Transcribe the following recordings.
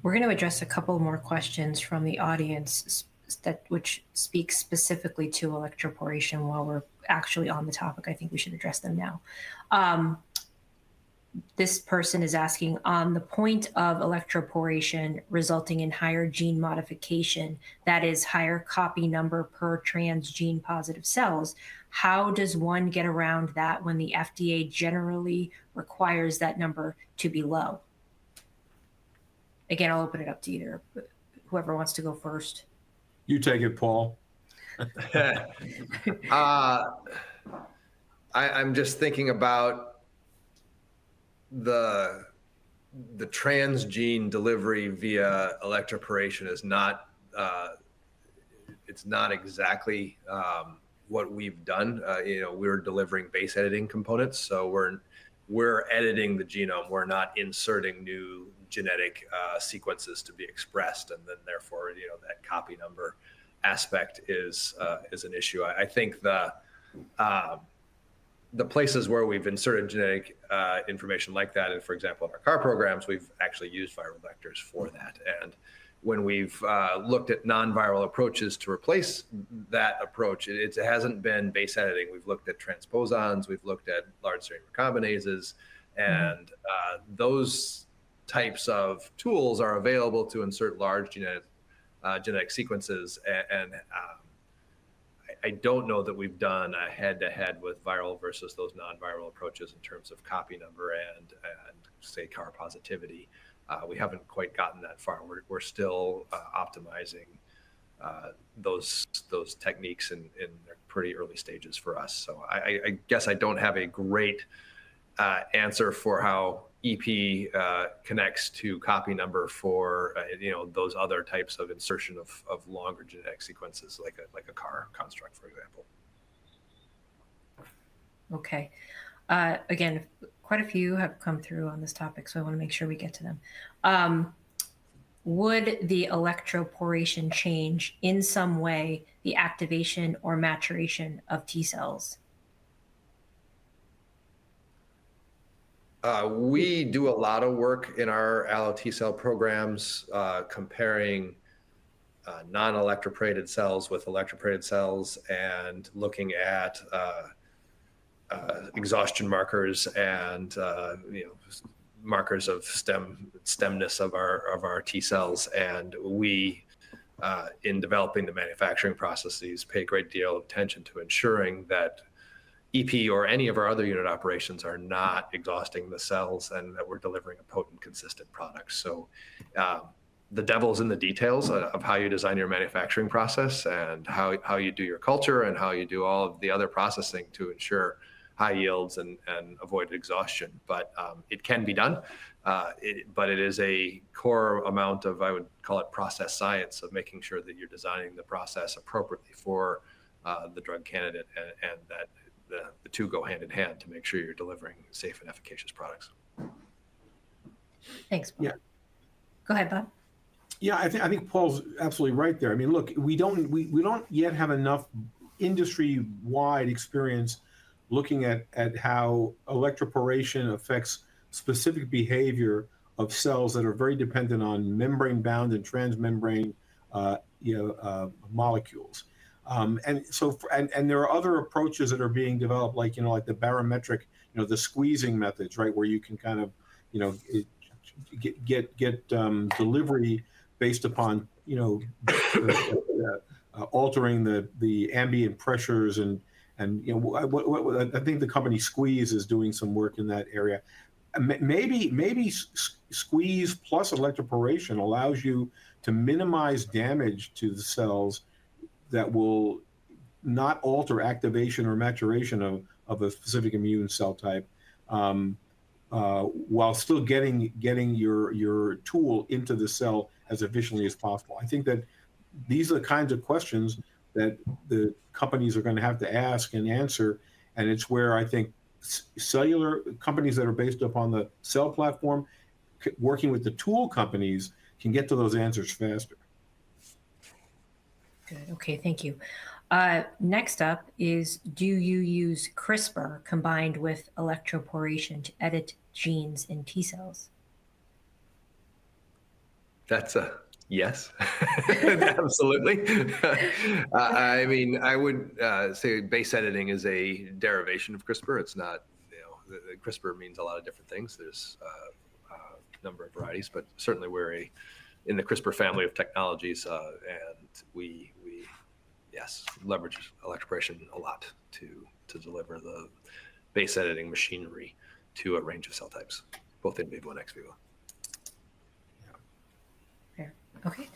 We're going to address a couple more questions from the audience which speak specifically to electroporation. While we're actually on the topic, I think we should address them now. This person is asking, on the point of electroporation resulting in higher gene modification, that is higher copy number per transgene positive cells, how does one get around that when the FDA generally requires that number to be low? Again, I'll open it up to either, whoever wants to go first. You take it, Paul. I'm just thinking about the transgene delivery via electroporation is not it's not exactly what we've done. We're delivering base editing components, so we're editing the genome. We're not inserting new genetic sequences to be expressed, and then therefore that copy number aspect is an issue. I think the places where we've inserted genetic information like that, and for example, in our CAR programs, we've actually used viral vectors for that. And when we've looked at non-viral approaches to replace that approach, it hasn't been base editing. We've looked at transposons, we've looked at large serine recombinases, and those types of tools are available to insert large genetic sequences. And I don't know that we've done a head-to-head with viral versus those non-viral approaches in terms of copy number and say CAR positivity. We haven't quite gotten that far. We're still optimizing those techniques in their pretty early stages for us. So I guess I don't have a great answer for how EP connects to copy number for those other types of insertion of longer genetic sequences, like a CAR construct, for example. Okay. Again, quite a few have come through on this topic, so I want to make sure we get to them. Would the electroporation change in some way the activation or maturation of T cells? We do a lot of work in our allo T cell programs comparing non-electroporated cells with electroporated cells and looking at exhaustion markers and markers of stemness of our T cells. And we, in developing the manufacturing processes, pay a great deal of attention to ensuring that EP or any of our other unit operations are not exhausting the cells and that we're delivering a potent, consistent product. So the devil's in the details of how you design your manufacturing process and how you do your culture and how you do all of the other processing to ensure high yields and avoid exhaustion. But it can be done, but it is a core amount of, I would call it, process science, of making sure that you're designing the process appropriately for the drug candidate and that the two go hand in hand to make sure you're delivering safe and efficacious products. Thanks, Paul. Yeah. Go ahead, Bob. Yeah, I think Paul's absolutely right there. I mean, look, we don't yet have enough industry-wide experience looking at how electroporation affects specific behavior of cells that are very dependent on membrane-bound and transmembrane molecules. And so, and there are other approaches that are being developed, like like the barometric, the squeezing methods, right, where you can kind of, get delivery based upon, altering the ambient pressures and what I think the company Squeeze is doing some work in that area. Maybe Squeeze plus electroporation allows you to minimize damage to the cells that will not alter activation or maturation of a specific immune cell type, while still getting your tool into the cell as efficiently as possible. I think that these are the kinds of questions that the companies are going to have to ask and answer, and it's where I think cellular companies that are based upon the cell platform, working with the tool companies, can get to those answers faster. Good. Okay, thank you. Next up is, do you use CRISPR combined with electroporation to edit genes in T cells? That's a yes, absolutely. I mean, I would say base editing is a derivation of CRISPR. It's not, CRISPR means a lot of different things. There's a number of varieties, but certainly we're in the CRISPR family of technologies, and we yes, leverage electroporation a lot to deliver the base editing machinery to a range of cell types, both in vivo and ex vivo. Okay.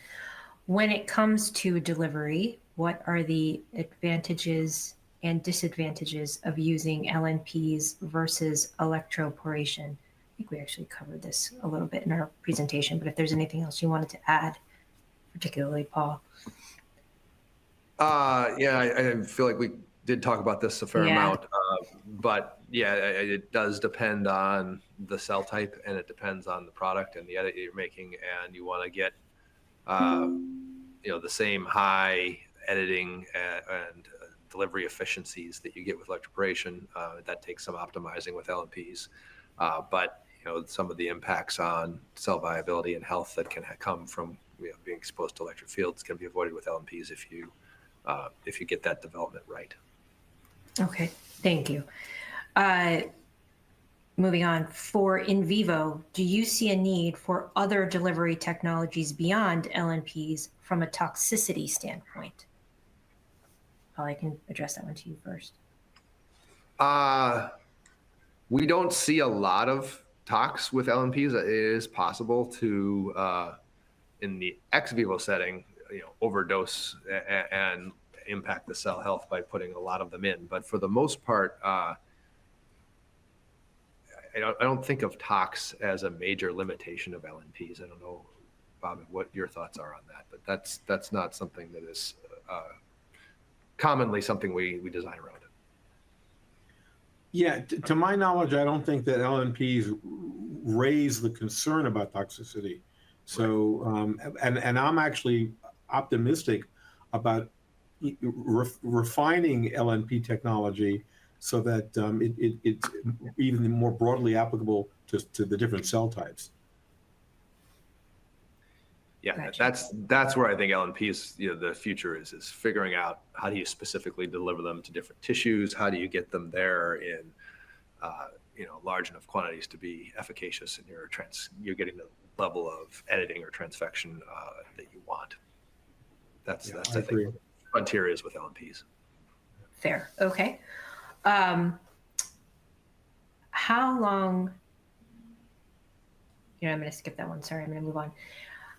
When it comes to delivery, what are the advantages and disadvantages of using LNPs versus electroporation? I think we actually covered this a little bit in our presentation, but if there's anything else you wanted to add, particularly Paul. Yeah, I feel like we did talk about this a fair amount, but yeah, it does depend on the cell type, and it depends on the product and the edit you're making, and you want to get the same high editing and delivery efficiencies that you get with electroporation. That takes some optimizing with LMPs, but some of the impacts on cell viability and health that can come from being exposed to electric fields can be avoided with LMPs if you get that development right. Okay, thank you. Moving on, for in vivo, do you see a need for other delivery technologies beyond LNPs from a toxicity standpoint? Paul, I can address that one to you first. We don't see a lot of tox with LMPs. It is possible to, in the ex vivo setting, overdose and impact the cell health by putting a lot of them in. But for the most part, I don't think of tox as a major limitation of LNPs. I don't know, Bob, what your thoughts are on that, but that's not something that is commonly something we design around. Yeah, to my knowledge, I don't think that LNPs raise the concern about toxicity. So, and I'm actually optimistic about refining LNP technology so that it's even more broadly applicable to the different cell types. Yeah, Gotcha. that's where I think LNPs, the future is figuring out how do you specifically deliver them to different tissues, how do you get them there in large enough quantities to be efficacious, and you're getting the level of editing or transfection that you want. That's I think what the frontier is with LNPs. Fair. Okay. How long? I'm going to skip that one. Sorry, I'm going to move on.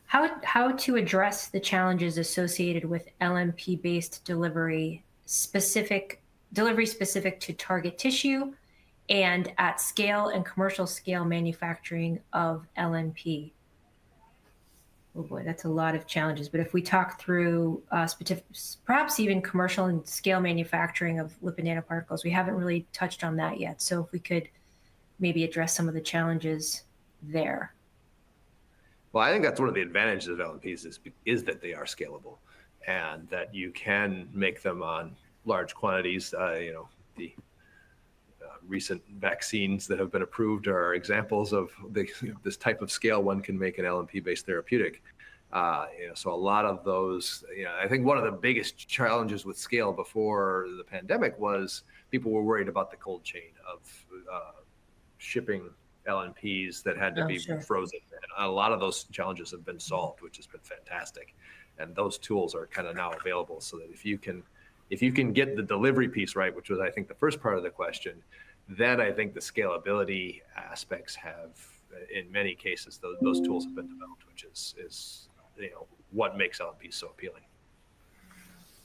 How to address the challenges associated with LNP-based delivery specific to target tissue and at scale and commercial scale manufacturing of LNP? Oh boy, that's a lot of challenges. But if we talk through perhaps even commercial and scale manufacturing of lipid nanoparticles, we haven't really touched on that yet. So if we could maybe address some of the challenges there. Well, I think that's one of the advantages of LNPs is that they are scalable and that you can make them on large quantities. The recent vaccines that have been approved are examples of this type of scale one can make an LNP-based therapeutic. So a lot of those, I think one of the biggest challenges with scale before the pandemic was people were worried about the cold chain of shipping LNPs that had to be frozen. And a lot of those challenges have been solved, which has been fantastic. And those tools are kind of now available so that if you can get the delivery piece right, which was, I think, the first part of the question, then I think the scalability aspects have, in many cases, those tools have been developed, which is what makes LNPs so appealing.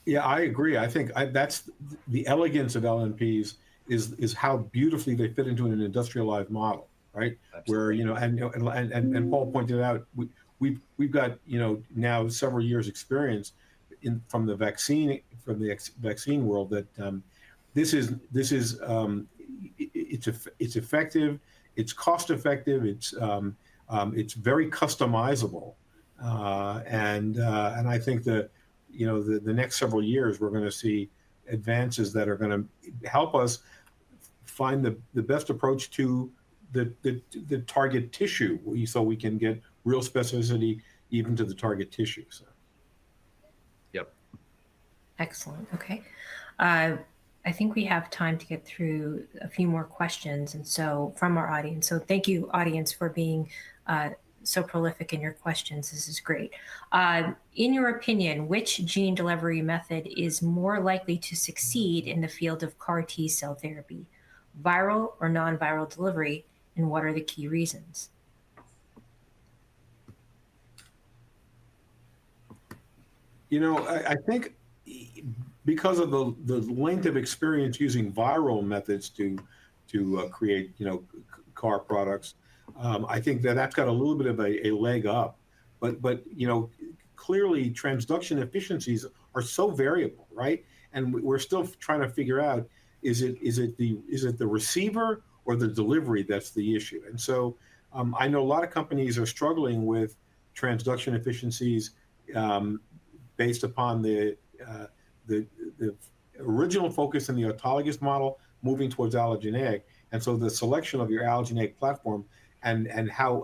Yeah, I agree. I think that's the elegance of LNPs is how beautifully they fit into an industrialized model, right? Absolutely. Where and Paul pointed out we've got now several years experience from the vaccine world that this is it's effective, it's cost effective, it's very customizable, and I think that the next several years we're going to see advances that are going to help us find the best approach to the target tissue, so we can get real specificity even to the target tissue. So. Yep. Excellent. Okay. I think we have time to get through a few more questions, and so from our audience. So thank you, audience, for being so prolific in your questions. This is great. In your opinion, which gene delivery method is more likely to succeed in the field of CAR T cell therapy, viral or non-viral delivery, and what are the key reasons? You know, I think because of the length of experience using viral methods to create, you know, CAR products, I think that that's got a little bit of a leg up. But you know, clearly transduction efficiencies are so variable, right? And we're still trying to figure out, is it the receiver or the delivery that's the issue? And so I know a lot of companies are struggling with transduction efficiencies based upon the original focus in the autologous model moving towards allogeneic. And so the selection of your allogeneic platform and how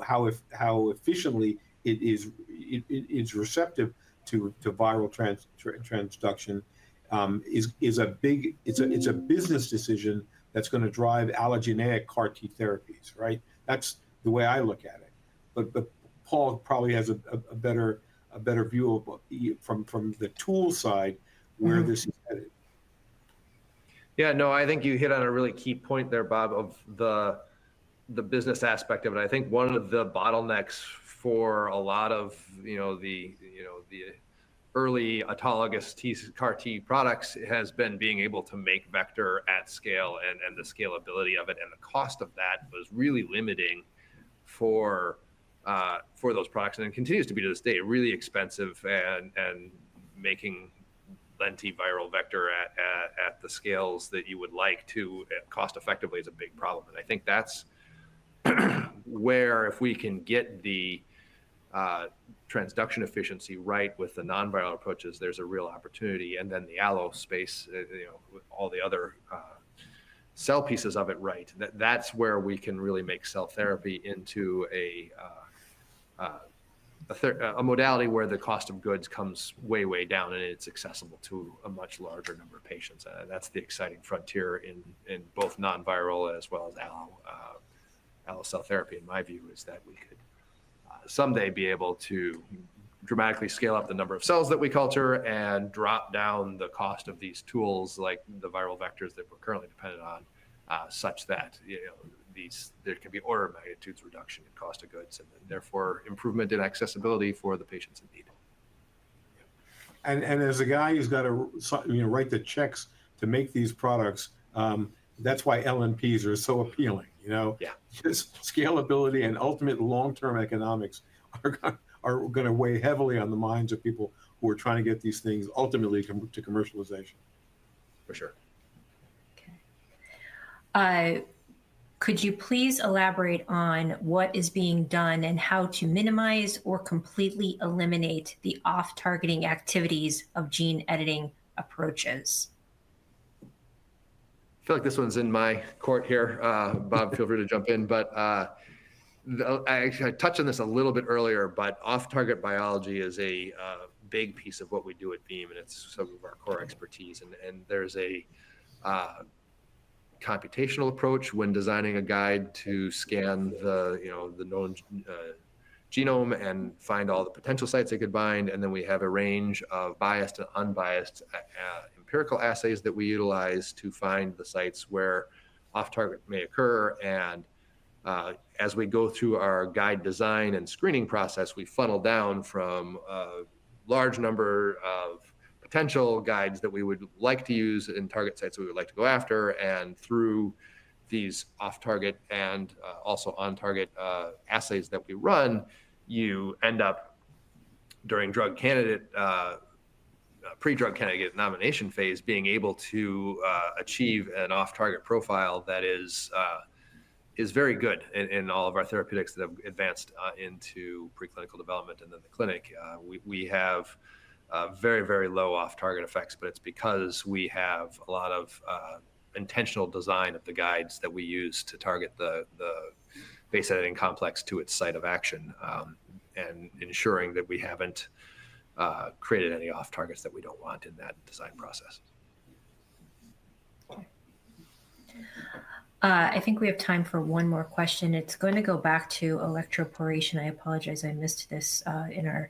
efficiently it is receptive to viral transduction is a big, it's a business decision that's going to drive allogeneic CAR T therapies, right? That's the way I look at it. But Paul probably has a better view of from the tool side where this is headed. Yeah, no, I think you hit on a really key point there, Bob, of the business aspect of it. I think one of the bottlenecks for a lot of the early autologous CAR T products has been being able to make vector at scale, and the scalability of it, and the cost of that was really limiting for those products, and it continues to be to this day really expensive, and making lentiviral vector at the scales that you would like to cost effectively is a big problem. And I think that's where, if we can get the transduction efficiency right with the non-viral approaches, there's a real opportunity. And then the allo space, with all the other cell pieces of it right, that's where we can really make cell therapy into a modality where the cost of goods comes way down, and it's accessible to a much larger number of patients. And that's the exciting frontier in both non-viral as well as allo cell therapy, in my view, is that we could someday be able to dramatically scale up the number of cells that we culture and drop down the cost of these tools, like the viral vectors that we're currently dependent on, such that there can be order of magnitudes reduction in cost of goods, and therefore improvement in accessibility for the patients in need. And as a guy who's got to write the checks to make these products, that's why LNPs are so appealing. Just scalability and ultimate long-term economics are going to weigh heavily on the minds of people who are trying to get these things ultimately to commercialization. For sure. Okay. Could you please elaborate on what is being done and how to minimize or completely eliminate the off-targeting activities of gene editing approaches? I feel like this one's in my court here. Bob, feel free to jump in. But I touched on this a little bit earlier, but off-target biology is a big piece of what we do at Beam, and it's some of our core expertise. And there's a computational approach when designing a guide to scan the known genome and find all the potential sites it could bind. And then we have a range of biased and unbiased empirical assays that we utilize to find the sites where off-target may occur. And as we go through our guide design and screening process, we funnel down from a large number of potential guides that we would like to use in target sites that we would like to go after, and through these off-target and also on-target assays that we run, you end up during drug candidate, pre-drug candidate nomination phase, being able to achieve an off-target profile that is very good in all of our therapeutics that have advanced into preclinical development and then the clinic. We have very, very low off-target effects, but it's because we have a lot of intentional design of the guides that we use to target the base editing complex to its site of action. and ensuring that we haven't created any off targets that we don't want in that design process. I think we have time for one more question. It's going to go back to electroporation. I apologize, I missed this in our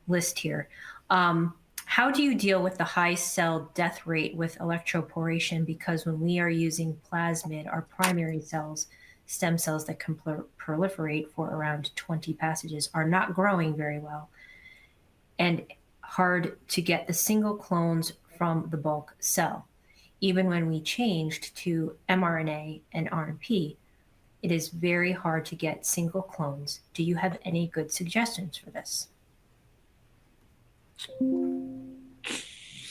list here. How do you deal with the high cell death rate with electroporation? Because when we are using plasmid, our primary cells, stem cells that can proliferate for around 20 passages, are not growing very well, and hard to get the single clones from the bulk cell. Even when we changed to mRNA and RNP, it is very hard to get single clones. Do you have any good suggestions for this?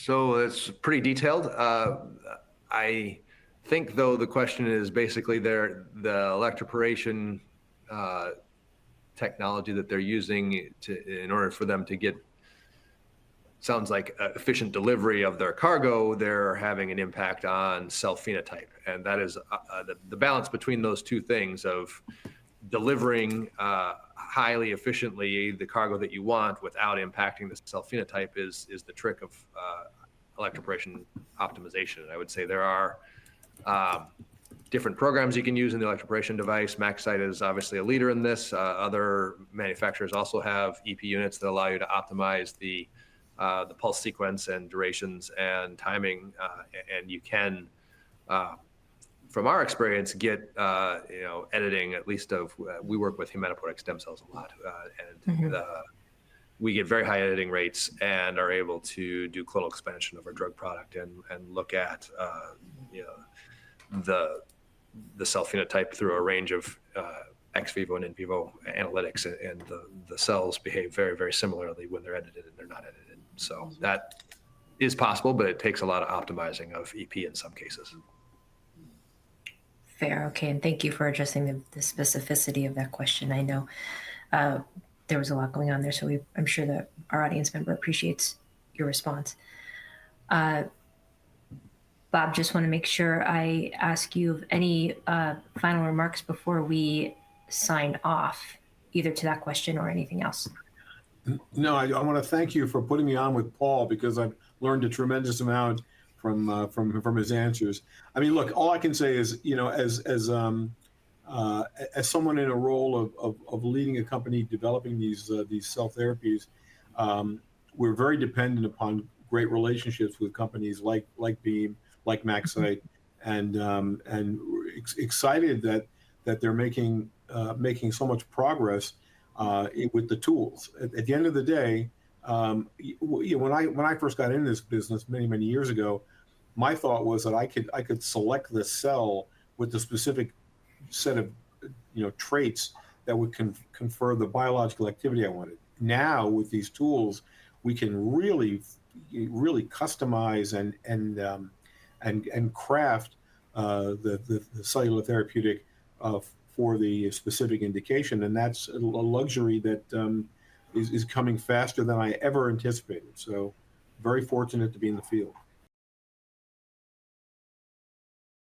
So it's pretty detailed. I think, though, the question is basically the electroporation technology that they're using in order for them to get, sounds like, efficient delivery of their cargo, they're having an impact on cell phenotype. And that is the balance between those two things of delivering highly efficiently the cargo that you want without impacting the cell phenotype is the trick of electroporation optimization. And I would say there are different programs you can use in the electroporation device. MaxCyte is obviously a leader in this. Other manufacturers also have EP units that allow you to optimize the pulse sequence and durations and timing, and you can, from our experience, get editing at least of. We work with hematopoietic stem cells a lot, and we get very high editing rates and are able to do clonal expansion of our drug product and look at the cell phenotype through a range of ex vivo and in vivo analytics, and the cells behave very, very similarly when they're edited and they're not edited. So that is possible, but it takes a lot of optimizing of EP in some cases. Fair. Okay. And thank you for addressing the specificity of that question. I know there was a lot going on there, so I'm sure that our audience member appreciates your response. Bob, just want to make sure I ask you of any final remarks before we sign off, either to that question or anything else. No, I want to thank you for putting me on with Paul, because I've learned a tremendous amount from his answers. I mean, look, all I can say is, as someone in a role of leading a company developing these cell therapies, we're very dependent upon great relationships with companies like Beam, like MaxCyte, and excited that they're making so much progress with the tools. At the end of the day, when I first got into this business many years ago, my thought was that I could select the cell with the specific set of traits that would confer the biological activity I wanted. Now with these tools, we can really customize and craft the cellular therapeutic for the specific indication, and that's a luxury that is coming faster than I ever anticipated. So very fortunate to be in the field.